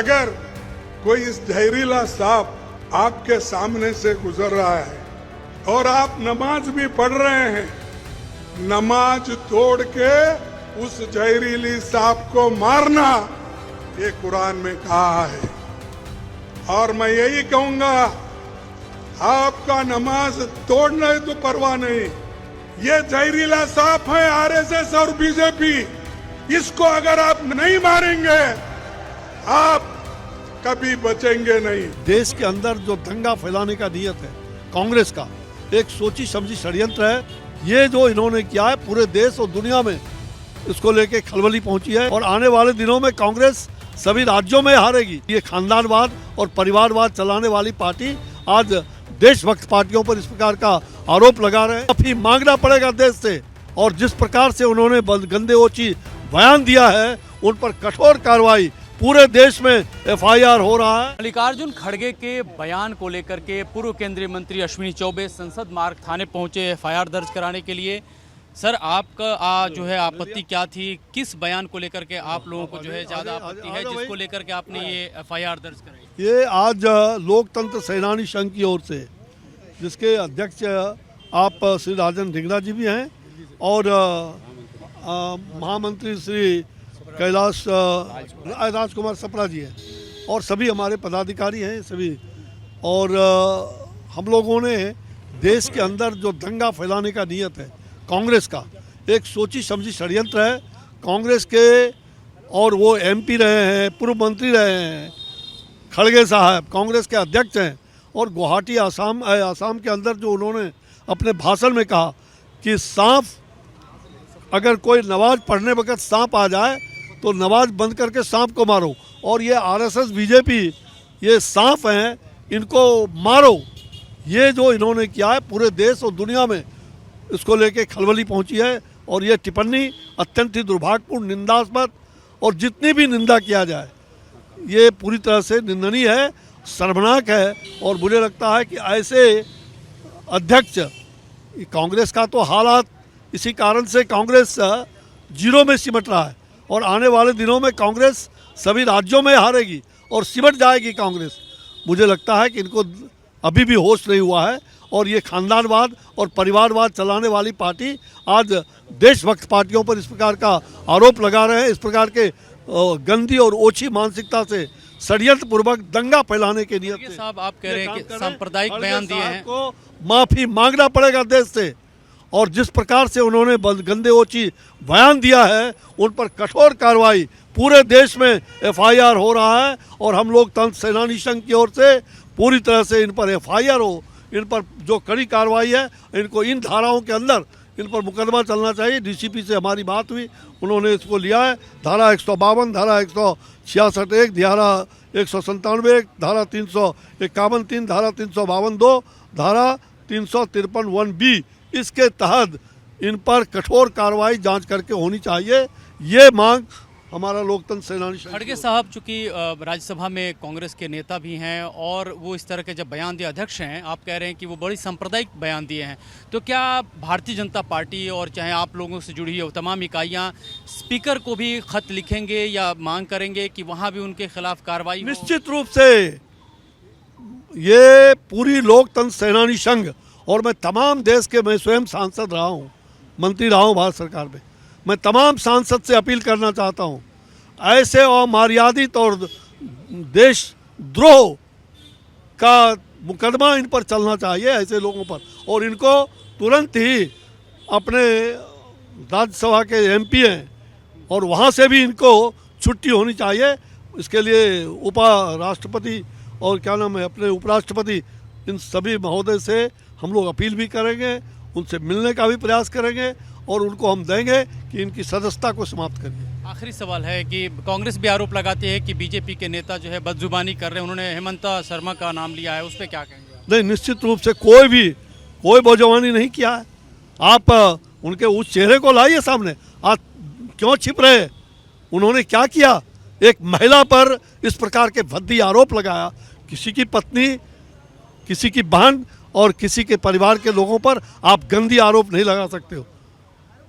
अगर कोई इस जहरीला सांप आपके सामने से गुजर रहा है और आप नमाज भी पढ़ रहे हैं, नमाज तोड़ के उस जहरीली सांप को मारना, ये कुरान में कहा है। और मैं यही कहूंगा, आपका नमाज तोड़ना है तो परवाह नहीं, ये जहरीला सांप है आरएसएस और बीजेपी, इसको अगर आप नहीं मारेंगे आप कभी बचेंगे नहीं। देश के अंदर जो दंगा फैलाने का नियत है कांग्रेस का, एक सोची समझी षड्यंत्र है। ये जो इन्होंने किया है पूरे देश और दुनिया में इसको लेके खलबली पहुंची है और आने वाले दिनों में कांग्रेस सभी राज्यों में हारेगी। ये खानदानवाद और परिवारवाद चलाने वाली पार्टी आज देशभक्त पार्टियों पर इस प्रकार का आरोप लगा रहे हैं। माफी मांगना पड़ेगा देश से, और जिस प्रकार से उन्होंने गंदे ओछी बयान दिया है उन पर कठोर कार्रवाई, पूरे देश में एफआईआर हो रहा है। मल्लिकार्जुन खड़गे के बयान को लेकर के पूर्व केंद्रीय मंत्री अश्विनी चौबे संसद मार्ग थाने पहुंचे एफआईआर दर्ज कराने के लिए। सर, आपका जो है आपत्ति क्या थी? किस बयान को लेकर के आप लोगों को जो है ज्यादा आपत्ति है जिसको लेकर के आपने ये एफआईआर दर्ज कराई? ये आज लोकतंत्र सेनानी संघ की ओर से, जिसके अध्यक्ष आप श्री राजन ढिंगरा जी भी हैं और महामंत्री श्री कैलाश राजकुमार सपरा जी हैं और सभी हमारे पदाधिकारी हैं सभी। और हम लोगों ने देश के अंदर जो दंगा फैलाने का नियत है कांग्रेस का, एक सोची समझी षड्यंत्र है कांग्रेस के, और वो एमपी रहे हैं, पूर्व मंत्री रहे हैं, खड़गे साहब कांग्रेस के अध्यक्ष हैं, और गुवाहाटी आसाम के अंदर जो उन्होंने अपने भाषण में कहा कि सांप, अगर कोई नमाज पढ़ने वक्त सांप आ जाए तो नमाज बंद करके सांप को मारो, और ये आरएसएस बीजेपी ये सांप हैं, इनको मारो। ये जो इन्होंने किया है पूरे देश और दुनिया में इसको लेके खलबली पहुंची है, और ये टिप्पणी अत्यंत ही दुर्भाग्यपूर्ण, निंदास्पद, और जितनी भी निंदा किया जाए ये पूरी तरह से निंदनीय है, शर्मनाक है। और मुझे लगता है कि ऐसे अध्यक्ष, कांग्रेस का तो हालात इसी कारण से कांग्रेस जीरो में सिमट रहा है, और आने वाले दिनों में कांग्रेस सभी राज्यों में हारेगी और सिमट जाएगी कांग्रेस। मुझे लगता है कि इनको अभी भी होश नहीं हुआ है, और ये खानदानवाद और परिवारवाद चलाने वाली पार्टी आज देशभक्त पार्टियों पर इस प्रकार का आरोप लगा रहे हैं। इस प्रकार के गंदी और ओछी मानसिकता से षड्यंत्र पूर्वक दंगा फैलाने के नियत से। साहब, आप कह रहे हैं कि सांप्रदायिक बयान दिए हैं, को माफी मांगना पड़ेगा देश से, और जिस प्रकार से उन्होंने गंदे ओछी बयान दिया है उन पर कठोर कार्रवाई, पूरे देश में एफआईआर हो रहा है। और हम लोग तंत्र सेनानी संघ की ओर से पूरी तरह से इन पर एफआईआर हो, इन पर जो कड़ी कार्रवाई है, इनको इन धाराओं के अंदर इन पर मुकदमा चलना चाहिए। डीसीपी से हमारी बात हुई, उन्होंने इसको लिया है। धारा 152, धारा 166(1), धारा 197(1), धारा 351(3), धारा 352(2), धारा 353(1)(b), इसके तहत इन पर कठोर कार्रवाई जांच करके होनी चाहिए। ये मांग हमारा लोकतंत्र सेनानी खड़गे साहब चूंकि राज्यसभा में कांग्रेस के नेता भी हैं और वो इस तरह के जब बयान दिए, अध्यक्ष हैं, आप कह रहे हैं कि वो बड़ी सांप्रदायिक बयान दिए हैं, तो क्या भारतीय जनता पार्टी और चाहे आप लोगों से जुड़ी है तमाम इकाइयां स्पीकर को भी खत लिखेंगे या मांग करेंगे कि वहां भी उनके खिलाफ कार्रवाई? निश्चित रूप से ये पूरी लोकतंत्र सेनानी संघ, और मैं तमाम देश के, मैं स्वयं सांसद रहा हूँ, मंत्री रहा हूँ भारत सरकार में, मैं तमाम सांसद से अपील करना चाहता हूँ, ऐसे अमर्यादित और देशद्रोह का मुकदमा इन पर चलना चाहिए, ऐसे लोगों पर, और इनको तुरंत ही अपने राज्यसभा के एमपी हैं और वहाँ से भी इनको छुट्टी होनी चाहिए। इसके लिए उपराष्ट्रपति और क्या नाम है अपने उपराष्ट्रपति, इन सभी महोदय से हम लोग अपील भी करेंगे, उनसे मिलने का भी प्रयास करेंगे, और उनको हम देंगे कि इनकी सदस्यता को समाप्त करिए। आखिरी सवाल है कि कांग्रेस भी आरोप लगाती है कि बीजेपी के नेता जो है बदजुबानी कर रहे हैं, उन्होंने हेमंत शर्मा का नाम लिया है, उस पर क्या कहेंगे? नहीं, निश्चित रूप से कोई बदजुबानी नहीं किया है। आप उनके उस चेहरे को लाइए सामने, आप क्यों छिप रहे? उन्होंने क्या किया? एक महिला पर इस प्रकार के भद्दी आरोप लगाया, किसी की पत्नी, किसी की बहन और किसी के परिवार के लोगों पर आप गंदी आरोप नहीं लगा सकते हो,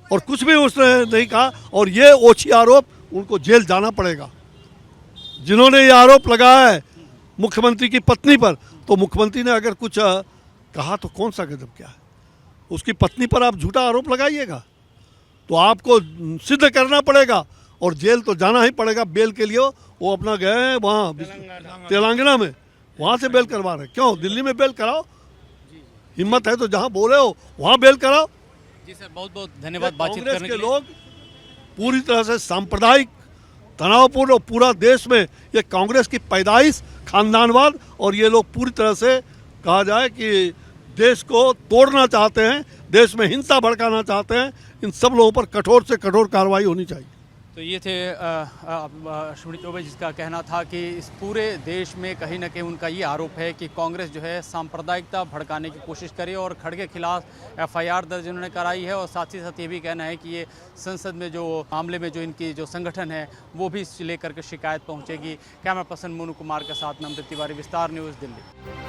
और कुछ भी उसने नहीं कहा, और ये ओछी आरोप, उनको जेल जाना पड़ेगा। जिन्होंने ये आरोप लगाया है मुख्यमंत्री की पत्नी पर, तो मुख्यमंत्री ने अगर कुछ कहा तो कौन सा गजब क्या है? उसकी पत्नी पर आप झूठा आरोप लगाइएगा तो आपको सिद्ध करना पड़ेगा और जेल तो जाना ही पड़ेगा। बेल के लिए वो अपना गए हैं वहाँ तेलंगाना में, वहाँ से बेल करवा रहे। क्यों दिल्ली में बेल कराओ, हिम्मत है तो जहाँ बोले हो वहाँ बेल कराओ। जी सर, बहुत बहुत धन्यवाद बातचीत कांग्रेस करने के के लिए। लोग पूरी तरह से सांप्रदायिक तनावपूर्ण और पूरा देश में ये कांग्रेस की पैदाइश खानदानवाद, और ये लोग पूरी तरह से कहा जाए कि देश को तोड़ना चाहते हैं, देश में हिंसा भड़काना चाहते हैं। इन सब लोगों पर कठोर से कठोर कार्रवाई होनी चाहिए। तो ये थे अश्विनी चौबे, जिसका कहना था कि इस पूरे देश में कहीं ना कहीं उनका ये आरोप है कि कांग्रेस जो है सांप्रदायिकता भड़काने की कोशिश करे, और खड़गे के खिलाफ एफआईआर दर्ज उन्होंने कराई है। और साथ ही साथ ये भी कहना है कि ये संसद में जो मामले में जो इनकी जो संगठन है वो भी इस लेकर के शिकायत पहुँचेगी। कैमरा पर्सन मोनू कुमार के साथ में अमृत तिवारी, विस्तार न्यूज़, दिल्ली।